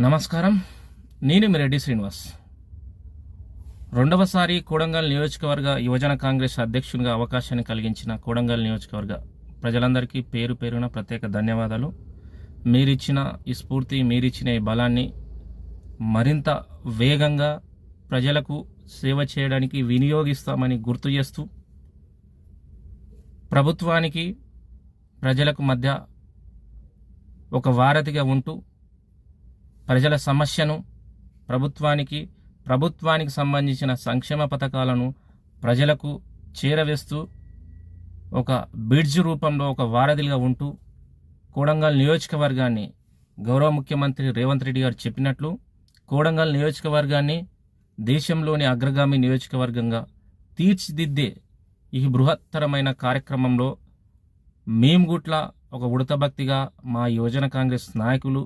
నమస్కారం. నేను మీ రెడ్డి శ్రీనివాస్. రెండవసారి కొడంగల్ నియోజకవర్గ యువజన కాంగ్రెస్ అధ్యక్షునిగా అవకాశాన్ని కలిగించిన కొడంగల్ నియోజకవర్గ ప్రజలందరికీ పేరు పేరున ప్రత్యేక ధన్యవాదాలు. మీరిచ్చిన ఈ స్ఫూర్తి, మీరిచ్చిన ఈ బలాన్ని మరింత వేగంగా ప్రజలకు సేవ చేయడానికి వినియోగిస్తామని గుర్తు చేస్తూ, ప్రభుత్వానికి ప్రజలకు మధ్య ఒక వారధిగా ఉంటూ ప్రజల సమస్యను ప్రభుత్వానికి సంబంధించిన సంక్షేమ పథకాలను ప్రజలకు చేరవేస్తూ ఒక బ్రిడ్జ్ రూపంలో ఒక వారధిగా ఉంటూ కొడంగల్ నియోజకవర్గాన్ని గౌరవ ముఖ్యమంత్రి రేవంత్ రెడ్డి గారు చెప్పినట్లు కొడంగల్ నియోజకవర్గాన్ని దేశంలోని అగ్రగామి నియోజకవర్గంగా తీర్చిదిద్దే ఈ బృహత్తరమైన కార్యక్రమంలో మేము గుట్ల ఒక ఉడతభక్తిగా మా యువజన కాంగ్రెస్ నాయకులు